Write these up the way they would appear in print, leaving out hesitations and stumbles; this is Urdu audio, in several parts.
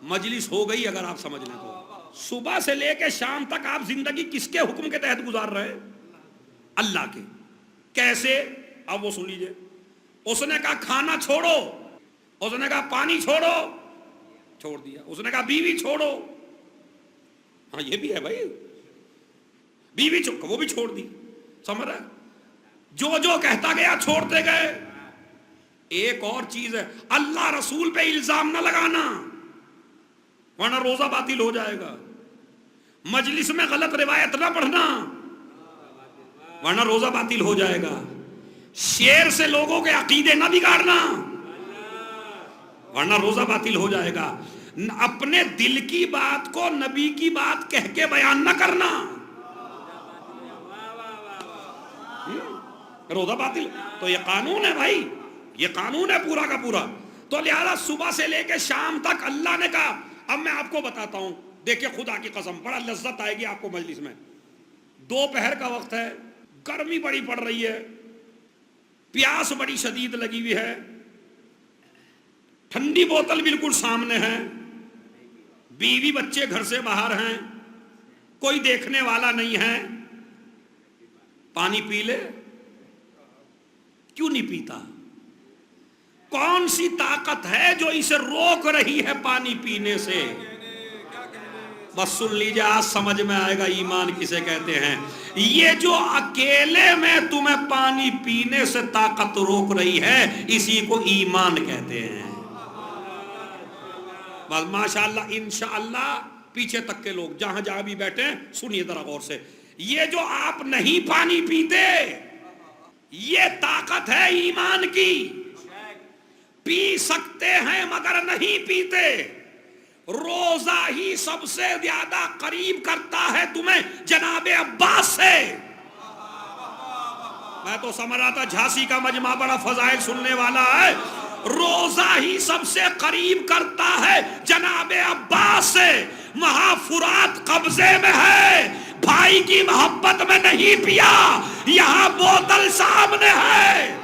مجلس ہو گئی اگر آپ سمجھ لیں تو. صبح سے لے کے شام تک آپ زندگی کس کے حکم کے تحت گزار رہے ہیں؟ اللہ کے. کیسے؟ اب وہ سن لیجئے. اس نے کہا کھانا چھوڑو, اس نے کہا پانی چھوڑو, چھوڑ دیا. اس نے کہا بیوی چھوڑو, ہاں یہ بھی ہے بھائی, بیوی وہ بھی چھوڑ دی. سمجھ رہا؟ جو جو کہتا گیا چھوڑتے گئے. ایک اور چیز ہے, اللہ رسول پہ الزام نہ لگانا ورنہ روزہ باطل ہو جائے گا. مجلس میں غلط روایت نہ پڑھنا ورنہ روزہ باطل ہو جائے گا. شعر سے لوگوں کے عقیدے نہ بگاڑنا ورنہ روزہ باطل ہو جائے گا. اپنے دل کی بات کو نبی کی بات کہہ کے بیان نہ کرنا, روزہ باطل. تو یہ قانون ہے بھائی, یہ قانون ہے پورا کا پورا. تو لہذا صبح سے لے کے شام تک اللہ نے کہا. اب میں آپ کو بتاتا ہوں, دیکھیں خدا کی قسم بڑا لذت آئے گی آپ کو مجلس میں. دوپہر کا وقت ہے, گرمی بڑی پڑ رہی ہے, پیاس بڑی شدید لگی ہوئی ہے, ٹھنڈی بوتل بالکل سامنے ہے, بیوی بچے گھر سے باہر ہیں, کوئی دیکھنے والا نہیں ہے. پانی پی لے, کیوں نہیں پیتا؟ کون سی طاقت ہے جو اسے روک رہی ہے پانی پینے سے؟ بس سن لیجیے, آج سمجھ میں آئے گا ایمان کسے کہتے ہیں. یہ جو اکیلے میں تمہیں پانی پینے سے طاقت روک رہی ہے اسی کو ایمان کہتے ہیں. بس ماشاءاللہ انشاءاللہ پیچھے تک کے لوگ جہاں جہاں بھی بیٹھے ہیں سنیے ذرا غور سے. یہ جو آپ نہیں پانی پیتے یہ طاقت ہے ایمان کی. پی سکتے ہیں مگر نہیں پیتے. روزہ ہی سب سے زیادہ قریب کرتا ہے تمہیں جناب عباس سے. میں تو سمجھ رہا تھا جھانسی کا مجمع بڑا فضائل سننے والا ہے. روزہ ہی سب سے قریب کرتا ہے جناب عباس سے. وہاں فرات قبضے میں ہے, بھائی کی محبت میں نہیں پیا, یہاں بوتل سامنے ہے.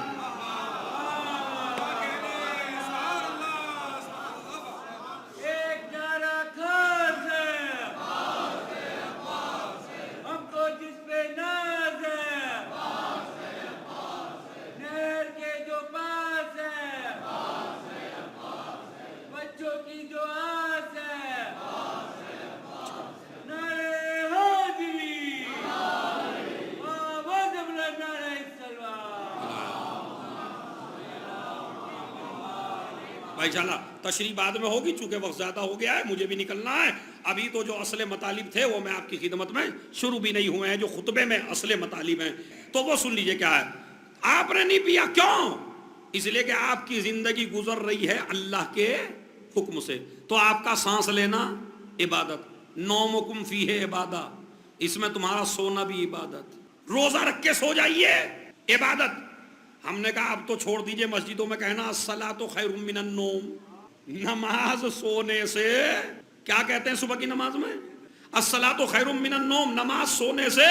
انشاءاللہ تشریح بعد میں ہوگی, چونکہ وقت زیادہ ہو گیا ہے, مجھے بھی نکلنا ہے. ابھی تو جو اصل مطالب تھے وہ میں آپ کی خدمت میں شروع بھی نہیں ہوئے ہیں, جو خطبے میں اصل مطالب ہیں تو وہ سن لیجئے. کیا ہے؟ آپ نے نہیں پیا, کیوں؟ اس لیے کہ آپ کی زندگی گزر رہی ہے اللہ کے حکم سے. تو آپ کا سانس لینا عبادت, نومکم فیہ عبادہ, اس میں تمہارا سونا بھی عبادت. روزہ رکھ کے سو جائیے عبادت. ہم نے کہا اب تو چھوڑ دیجئے مسجدوں میں کہنا الصلاۃ خیر من النوم, نماز سونے سے. کیا کہتے ہیں صبح کی نماز میں؟ الصلاۃ خیر من النوم, نماز سونے سے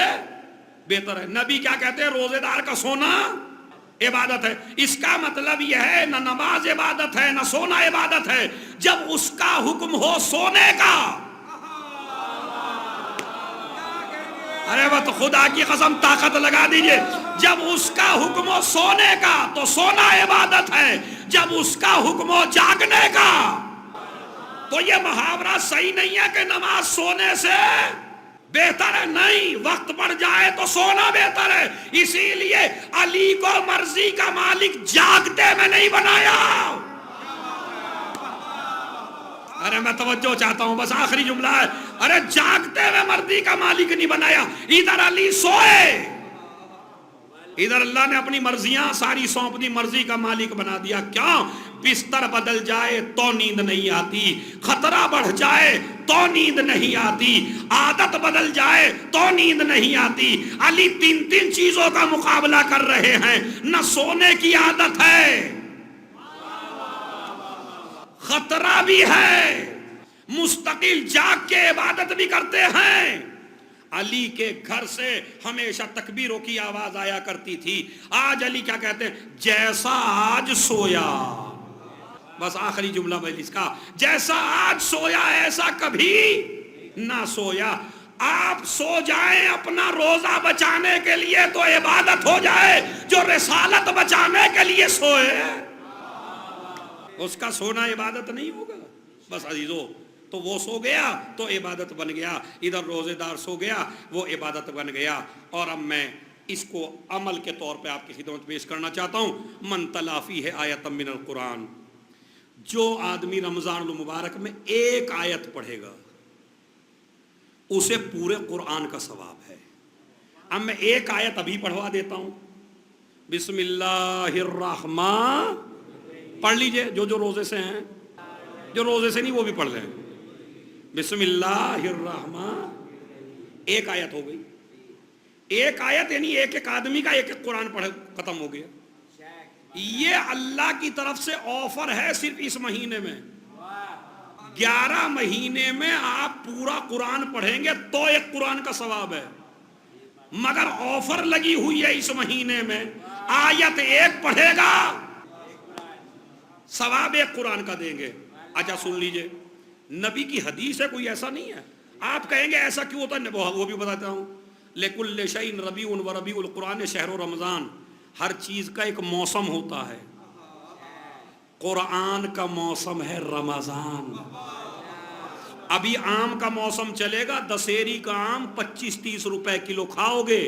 بہتر ہے. نبی کیا کہتے ہیں؟ روزے دار کا سونا عبادت ہے. اس کا مطلب یہ ہے نہ نماز عبادت ہے نہ سونا عبادت ہے. جب اس کا حکم ہو سونے کا, ارے وہ تو خدا کی قسم طاقت لگا دیجئے, جب اس کا حکم ہو سونے کا تو سونا عبادت ہے, جب اس کا حکم ہو جاگنے کا. تو یہ محاورہ صحیح نہیں ہے کہ نماز سونے سے بہتر ہے, نہیں, وقت پڑ جائے تو سونا بہتر ہے. اسی لیے علی کو مرضی کا مالک جاگتے میں نہیں بنایا. ارے میں توجہ چاہتا ہوں, بس آخری جملہ ہے. ارے جاگتے ہوئے مرضی کا مالک نہیں بنایا. ادھر علی سوئے, ادھر اللہ نے اپنی مرضیاں ساری سونپ دی, مرضی کا مالک بنا دیا. کیوں؟ بستر بدل جائے تو نیند نہیں آتی, خطرہ بڑھ جائے تو نیند نہیں آتی, عادت بدل جائے تو نیند نہیں آتی. علی تین تین چیزوں کا مقابلہ کر رہے ہیں. نہ سونے کی عادت ہے, خطرہ بھی ہے, مستقل جاگ کے عبادت بھی کرتے ہیں. علی کے گھر سے ہمیشہ تکبیروں کی آواز آیا کرتی تھی. آج علی کیا کہتے ہیں؟ جیسا آج سویا بس آخری جملہ مجلس کا، جیسا آج سویا ایسا کبھی نہ سویا. آپ سو جائیں اپنا روزہ بچانے کے لیے تو عبادت ہو جائے، جو رسالت بچانے کے لیے سوئے اس کا سونا عبادت نہیں ہوگا. بس عزیزو، تو وہ سو گیا تو عبادت بن گیا، ادھر روزے دار سو گیا وہ عبادت بن گیا. اور اب میں اس کو عمل کے طور پہ آپ کی خدمت پیش کرنا چاہتا ہوں. من تلافی ہے آیت من القرآن، جو آدمی رمضان المبارک میں ایک آیت پڑھے گا اسے پورے قرآن کا ثواب ہے. اب میں ایک آیت ابھی پڑھوا دیتا ہوں. بسم اللہ الرحمن، پڑھ لیجئے جو روزے سے ہیں، جو روزے سے نہیں وہ بھی پڑھ لیں. بسم اللہ الرحمن، ایک آیت ہو گئی. ایک آیت یعنی ایک ایک آدمی کا ایک ایک قرآن پڑھ ختم ہو گیا. یہ اللہ کی طرف سے آفر ہے صرف اس مہینے میں. 11 مہینے میں آپ پورا قرآن پڑھیں گے تو ایک قرآن کا ثواب ہے، مگر آفر لگی ہوئی ہے اس مہینے میں، آیت ایک پڑھے گا ثواب ایک قرآن کا دیں گے. اچھا سن لیجئے، نبی کی حدیث ہے، کوئی ایسا نہیں ہے. آپ کہیں گے ایسا کیوں ہوتا ہے، وہ بھی بتاتا ہوں. لِكُلِّ شَيْءٍ رَبِيعٌ وَرَبِيعُ الْقُرْآنِ شَهْرُ رمضان، ہر چیز کا ایک موسم ہوتا ہے. قرآن کا موسم ہے رمضان. ابھی آم کا موسم چلے گا، دسہری کا آم 25-30 روپے کلو کھاؤ گے،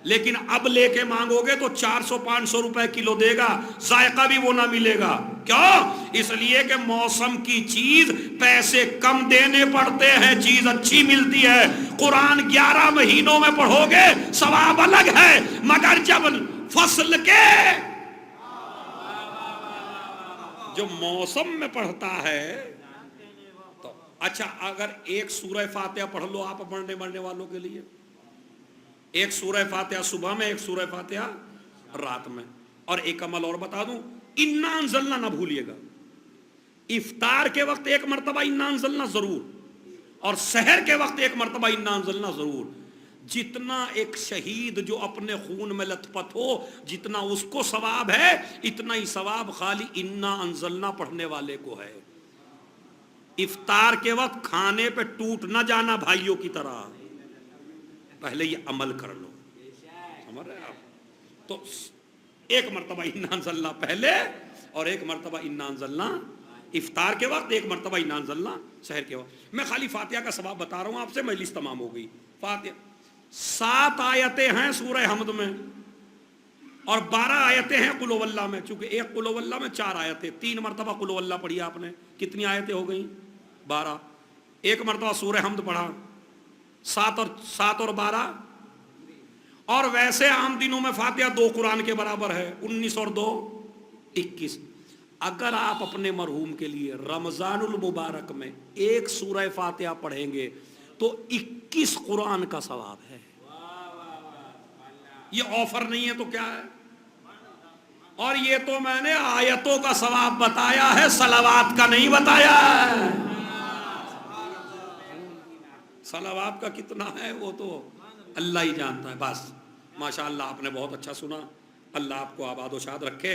لیکن اب لے کے مانگو گے تو 400-500 روپے کلو دے گا، ذائقہ بھی وہ نہ ملے گا. کیوں؟ اس لیے کہ موسم کی چیز پیسے کم دینے پڑتے ہیں، چیز اچھی ملتی ہے. قرآن 11 مہینوں میں پڑھو گے ثواب الگ ہے، مگر جب فصل کے جو موسم میں پڑھتا ہے تو اچھا اگر ایک سورہ فاتحہ پڑھ لو آپ پڑھنے مرنے والوں کے لیے، ایک سورہ فاتحہ صبح میں، ایک سورہ فاتحہ رات میں. اور ایک عمل اور بتا دوں، انا انزلنا نہ بھولیے گا. افطار کے وقت ایک مرتبہ انا انزلنا ضرور، اور سحر کے وقت ایک مرتبہ انا انزلنا ضرور. جتنا ایک شہید جو اپنے خون میں لت پت ہو، جتنا اس کو ثواب ہے، اتنا ہی ثواب خالی انا انزلنا پڑھنے والے کو ہے. افطار کے وقت کھانے پہ ٹوٹ نہ جانا بھائیوں کی طرح، پہلے یہ عمل کر لو. سمجھ رہے آپ؟ تو ایک مرتبہ انا انزلنا پہلے، اور ایک مرتبہ انا انزلنا افطار کے وقت، ایک مرتبہ انا انزلنا سحر کے وقت. میں خالی فاتحہ کا ثواب بتا رہا ہوں آپ سے، مجلس تمام ہو گئی. فاتحہ 7 آیتیں ہیں سورہ حمد میں، اور 12 آیتیں ہیں قل واللہ میں. چونکہ ایک قل واللہ میں 4 آیتیں، 3 مرتبہ قل واللہ پڑھی آپ نے، کتنی آیتیں ہو گئیں؟ 12. ایک مرتبہ سورہ حمد پڑھا، 7 اور 12. اور ویسے عام دنوں میں فاتحہ 2 قرآن کے برابر ہے، 19 اور 2 21. اگر آپ اپنے مرحوم کے لیے رمضان المبارک میں ایک سورہ فاتحہ پڑھیں گے تو 21 قرآن کا ثواب ہے. یہ آفر نہیں ہے تو کیا ہے؟ اور یہ تو میں نے آیتوں کا ثواب بتایا ہے، صلوات کا نہیں بتایا ہے. صلوات کا کتنا ہے وہ تو اللہ ہی جانتا ہے. بس ماشاءاللہ آپ نے بہت اچھا سنا. اللہ آپ کو آباد و شاد رکھے.